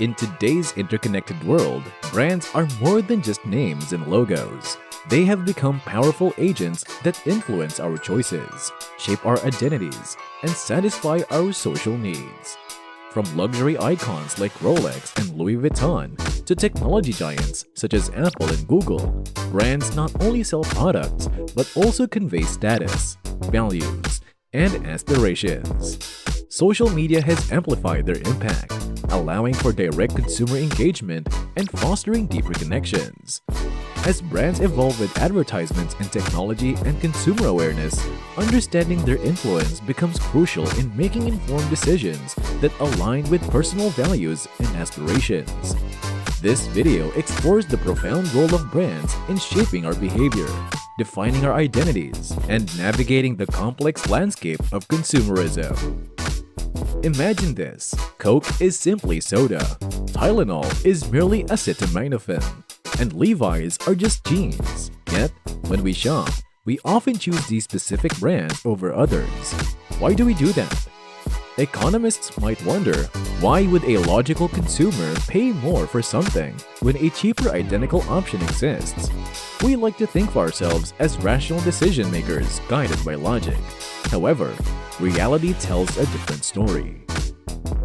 In today's interconnected world, brands are more than just names and logos. They have become powerful agents that influence our choices, shape our identities, and satisfy our social needs. From luxury icons like Rolex and Louis Vuitton to technology giants such as Apple and Google, brands not only sell products but also convey status, values, and aspirations. Social media has amplified their impact, allowing for direct consumer engagement and fostering deeper connections. As brands evolve with advertisements in technology and consumer awareness, understanding their influence becomes crucial in making informed decisions that align with personal values and aspirations. This video explores the profound role of brands in shaping our behavior, defining our identities, and navigating the complex landscape of consumerism. Imagine this: Coke is simply soda, Tylenol is merely acetaminophen, and Levi's are just jeans. Yet, when we shop, we often choose these specific brands over others. Why do we do that? Economists might wonder, why would a logical consumer pay more for something when a cheaper identical option exists? We like to think of ourselves as rational decision makers guided by logic. However, reality tells a different story.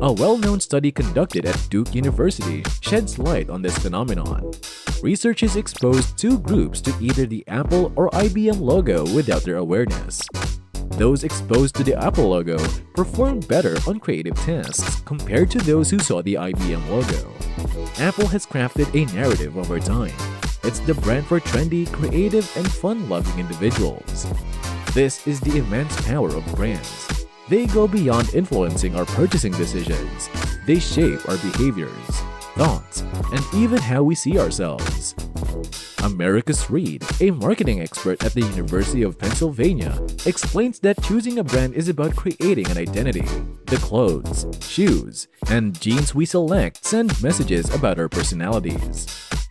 A well-known study conducted at Duke University sheds light on this phenomenon. Researchers exposed two groups to either the Apple or IBM logo without their awareness. Those exposed to the Apple logo performed better on creative tasks compared to those who saw the IBM logo. Apple has crafted a narrative over time. It's the brand for trendy, creative, and fun-loving individuals. This is the immense power of brands. They go beyond influencing our purchasing decisions. They shape our behaviors, thoughts, and even how we see ourselves. Americus Reed, a marketing expert at the University of Pennsylvania, explains that choosing a brand is about creating an identity. The clothes, shoes, and jeans we select send messages about our personalities.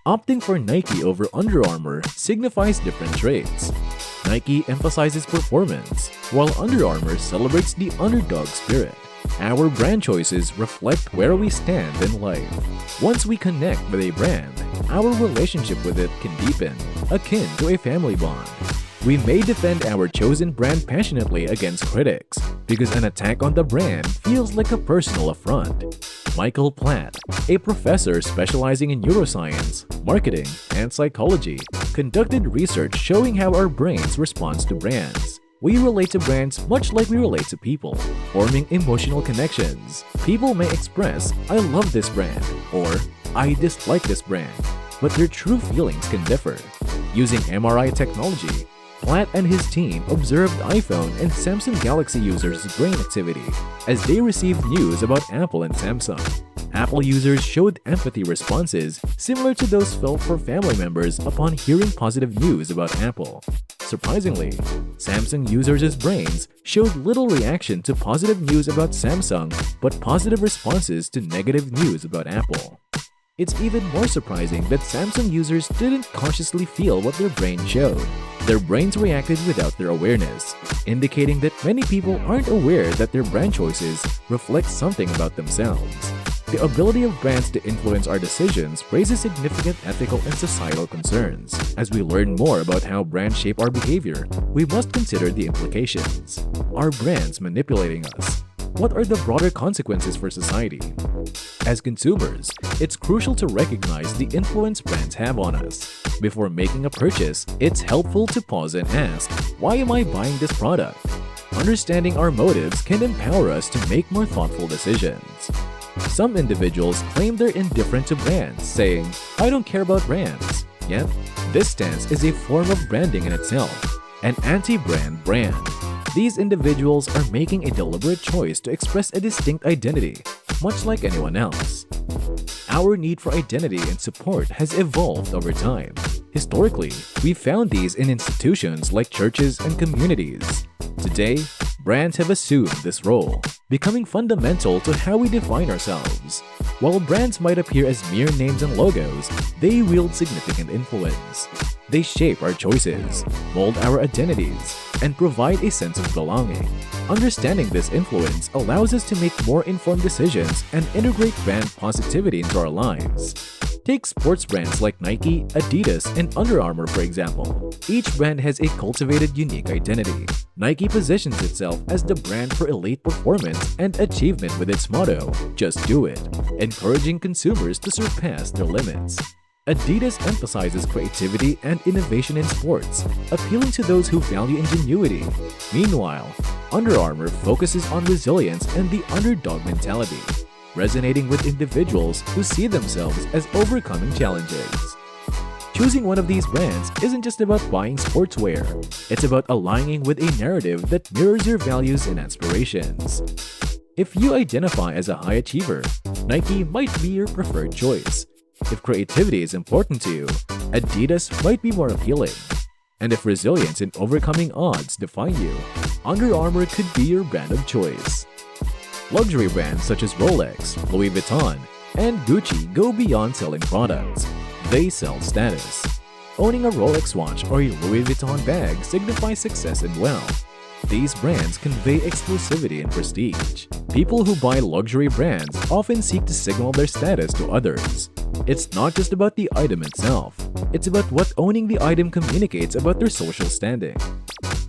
Opting for Nike over Under Armour signifies different traits. Nike emphasizes performance, while Under Armour celebrates the underdog spirit. Our brand choices reflect where we stand in life. Once we connect with a brand, our relationship with it can deepen, akin to a family bond. We may defend our chosen brand passionately against critics, because an attack on the brand feels like a personal affront. Michael Platt, a professor specializing in neuroscience, marketing, and psychology, conducted research showing how our brains respond to brands. We relate to brands much like we relate to people, forming emotional connections. People may express, "I love this brand," or "I dislike this brand," but their true feelings can differ. Using MRI technology, Platt and his team observed iPhone and Samsung Galaxy users' brain activity as they received news about Apple and Samsung. Apple users showed empathy responses similar to those felt for family members upon hearing positive news about Apple. Surprisingly, Samsung users' brains showed little reaction to positive news about Samsung but positive responses to negative news about Apple. It's even more surprising that Samsung users didn't consciously feel what their brain showed. Their brains reacted without their awareness, indicating that many people aren't aware that their brand choices reflect something about themselves. The ability of brands to influence our decisions raises significant ethical and societal concerns. As we learn more about how brands shape our behavior, we must consider the implications. Are brands manipulating us? What are the broader consequences for society? As consumers, it's crucial to recognize the influence brands have on us. Before making a purchase, it's helpful to pause and ask, why am I buying this product? Understanding our motives can empower us to make more thoughtful decisions. Some individuals claim they're indifferent to brands, saying, "I don't care about brands." Yet, this stance is a form of branding in itself, an anti-brand brand. These individuals are making a deliberate choice to express a distinct identity, much like anyone else. Our need for identity and support has evolved over time. Historically, we found these in institutions like churches and communities. Today, brands have assumed this role, becoming fundamental to how we define ourselves. While brands might appear as mere names and logos, they wield significant influence. They shape our choices, mold our identities, and provide a sense of belonging. Understanding this influence allows us to make more informed decisions and integrate brand positivity into our lives. Take sports brands like Nike, Adidas, and Under Armour for example. Each brand has a cultivated unique identity. Nike positions itself as the brand for elite performance and achievement with its motto, "Just do it," encouraging consumers to surpass their limits. Adidas emphasizes creativity and innovation in sports, appealing to those who value ingenuity. Meanwhile, Under Armour focuses on resilience and the underdog mentality, resonating with individuals who see themselves as overcoming challenges. Choosing one of these brands isn't just about buying sportswear, it's about aligning with a narrative that mirrors your values and aspirations. If you identify as a high achiever, Nike might be your preferred choice. If creativity is important to you, Adidas might be more appealing. And if resilience and overcoming odds define you, Under Armour could be your brand of choice. Luxury brands such as Rolex, Louis Vuitton, and Gucci go beyond selling products. They sell status. Owning a Rolex watch or a Louis Vuitton bag signifies success and wealth. These brands convey exclusivity and prestige. People who buy luxury brands often seek to signal their status to others. It's not just about the item itself, it's about what owning the item communicates about their social standing.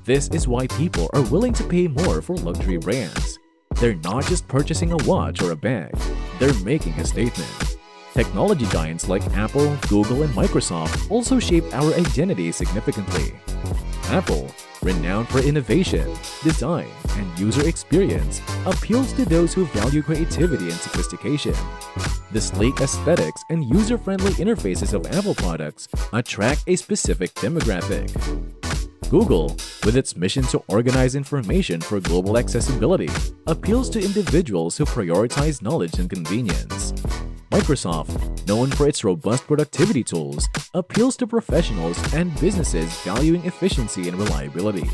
This is why people are willing to pay more for luxury brands. They're not just purchasing a watch or a bag, they're making a statement. Technology giants like Apple, Google, and Microsoft also shape our identity significantly. Apple, renowned for innovation, design, and user experience, appeals to those who value creativity and sophistication. The sleek aesthetics and user-friendly interfaces of Apple products attract a specific demographic. Google, with its mission to organize information for global accessibility, appeals to individuals who prioritize knowledge and convenience. Microsoft, known for its robust productivity tools, appeals to professionals and businesses valuing efficiency and reliability.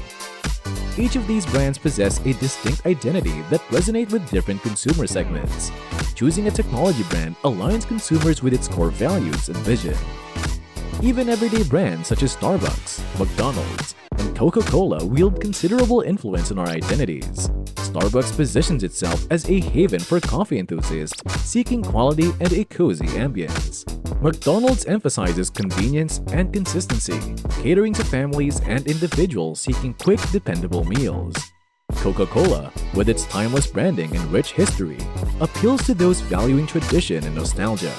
Each of these brands possess a distinct identity that resonates with different consumer segments. Choosing a technology brand aligns consumers with its core values and vision. Even everyday brands such as Starbucks, McDonald's, and Coca-Cola wield considerable influence on our identities. Starbucks positions itself as a haven for coffee enthusiasts seeking quality and a cozy ambience. McDonald's emphasizes convenience and consistency, catering to families and individuals seeking quick, dependable meals. Coca-Cola, with its timeless branding and rich history, appeals to those valuing tradition and nostalgia.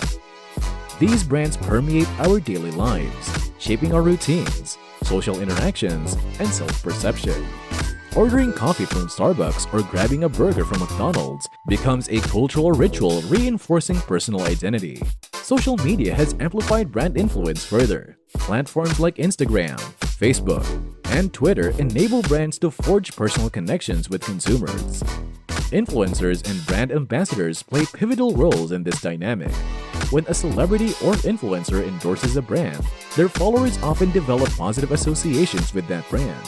These brands permeate our daily lives, shaping our routines, social interactions, and self-perception. Ordering coffee from Starbucks or grabbing a burger from McDonald's becomes a cultural ritual reinforcing personal identity. Social media has amplified brand influence further. Platforms like Instagram, Facebook, and Twitter enable brands to forge personal connections with consumers. Influencers and brand ambassadors play pivotal roles in this dynamic. When a celebrity or influencer endorses a brand, their followers often develop positive associations with that brand.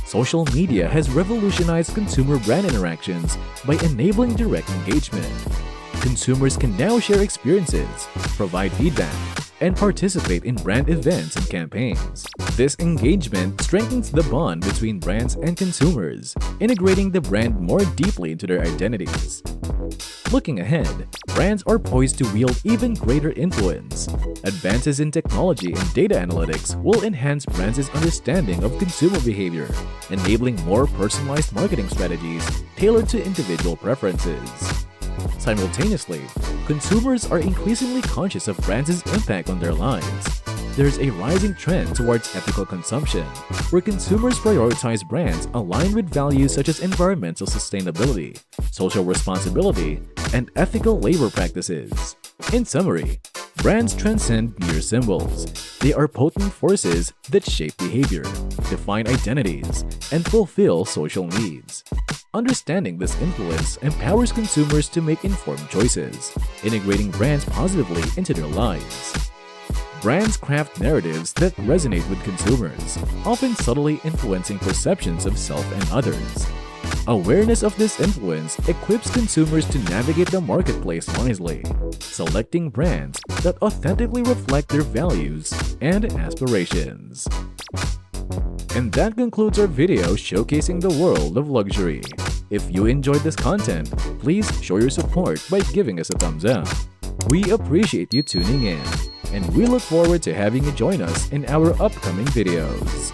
Social media has revolutionized consumer brand interactions by enabling direct engagement. Consumers can now share experiences, provide feedback, and participate in brand events and campaigns. This engagement strengthens the bond between brands and consumers, integrating the brand more deeply into their identities. Looking ahead, brands are poised to wield even greater influence. Advances in technology and data analytics will enhance brands' understanding of consumer behavior, enabling more personalized marketing strategies tailored to individual preferences. Simultaneously, consumers are increasingly conscious of brands' impact on their lives. There's a rising trend towards ethical consumption, where consumers prioritize brands aligned with values such as environmental sustainability, social responsibility, and ethical labor practices. In summary, brands transcend mere symbols. They are potent forces that shape behavior, define identities, and fulfill social needs. Understanding this influence empowers consumers to make informed choices, integrating brands positively into their lives. Brands craft narratives that resonate with consumers, often subtly influencing perceptions of self and others. Awareness of this influence equips consumers to navigate the marketplace wisely, selecting brands that authentically reflect their values and aspirations. And that concludes our video showcasing the world of luxury. If you enjoyed this content, please show your support by giving us a thumbs up. We appreciate you tuning in, and we look forward to having you join us in our upcoming videos.